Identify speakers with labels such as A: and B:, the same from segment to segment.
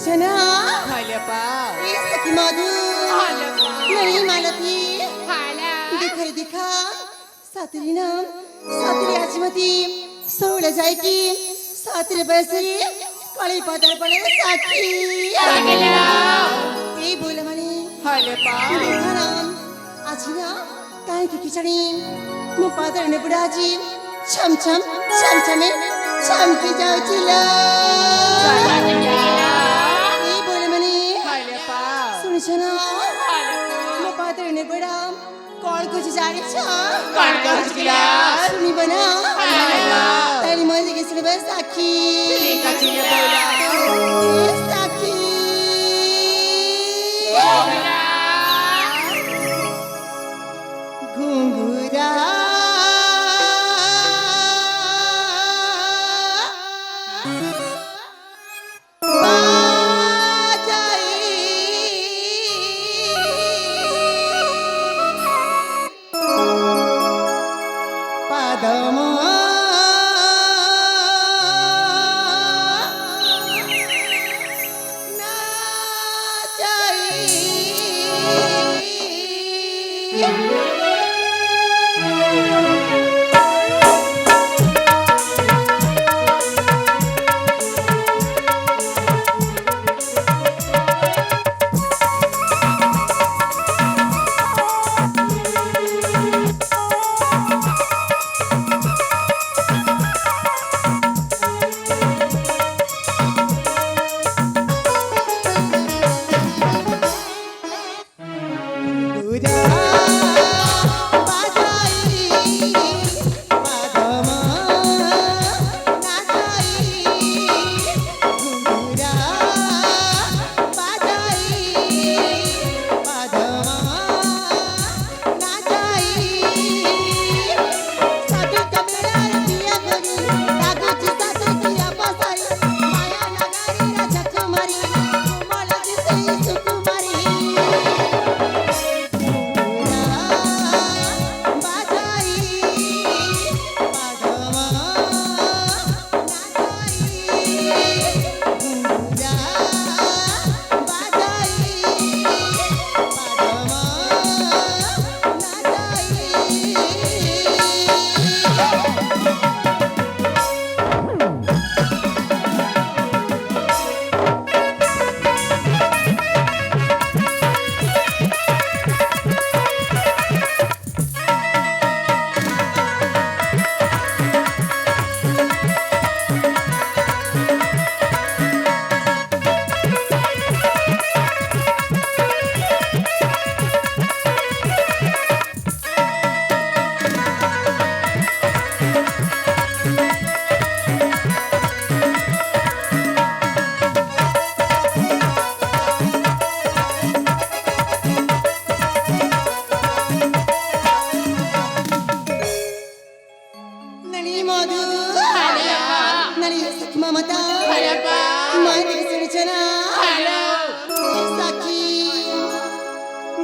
A: सुलोचना
B: हालपा
A: ये सखी मधु
B: हालपा
A: नहीं मालती
B: हाला
A: दिखा रे दिखा सातरी नाम सातरी आजमती सोल जाए की सातरे बैसरी कड़ी पतर पड़े साखी
B: सागला
A: ये बोले मने
B: हालपा
A: देखा नाम आजिना काहे की खिचड़ी मु पादर ने बुढ़ाजी छम छम छम छमे छम की जाओ चिला ये बोले मने
B: हालपा
A: सुन छना
B: हालपा
A: मु पादर ने बुढ़ा कौन कुछ जाने छा
B: कौन कुछ गिला
A: सुनी बना
B: हालपा
A: तेरी मर्जी की सुन बस साखी
B: ठीक है बोला
A: ए साखी घुंघरा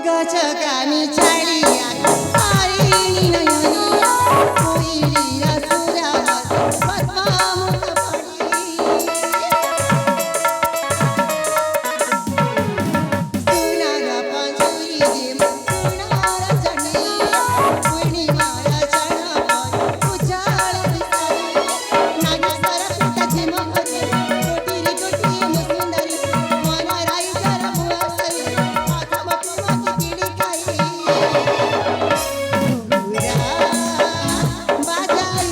A: गचगामी चालिया आईनी नयनी कोइलिया सुरावत पद्मामुख पड़ी सुनारा पंजुरी दे सुनारा चढ़ी कोइनी मारा चढ़ा पर उजाड़ दिसाई नागी सरस्वती झिमकरी कोटिरी कोटी मुसुंदरी मना राई जरा मुआसरी बाजाई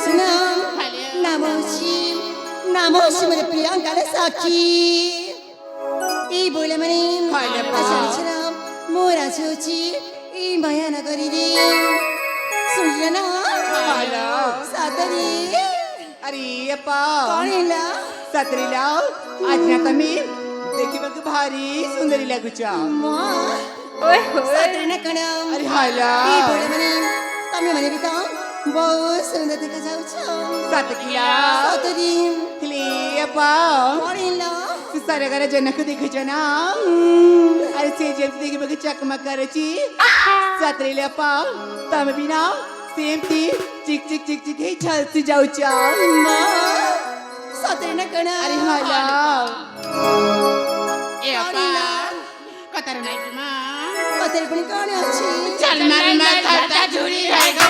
A: ଶୁଣ
B: ହାଲିଆ।
A: ନାମ ହେଉଛି ମୋର ପ୍ରିୟଙ୍କାର ସାକ୍ଷୀ এই বলে মানে
B: হালিয়া পা।
A: আসাম মোর আছে হচ্ছে এই মায়া নগরীরে শুনলে না
B: ହାଲୋ
A: সাতরে
B: अरे अप्पा
A: କଣ ହେଲା
B: सतरीला आज ना तमी देखिବାକୁ भारी सुंदरी लागुଛ
A: মা
C: ओए होए
A: সাতরে না কଣ
B: अरे हालो
A: এই বলে মানে তুমি মানে বিতা ବହୁତ ସୁନ୍ଦର ଦେଖା ଯାଉଛ
B: सतकिला
A: ସାତରେ
B: क्ली अप्पा
A: କଣ ହେଲା
B: सारे घर जनक देखुଛ ना अरे से जब देखिବାକୁ चकमक କରୁଛି सतरीला अप्पा तमे भी ना सेमती चिक चिक चिक चिक हे छलती जाउछ
A: মা সাতরে না কଣ
B: अरे हालो
C: ए
A: अपा,
C: कतर नाही की मा
A: সাতরে पनि কଣ ଅଛି
B: चल मारी मार खाता झुरी रहेगा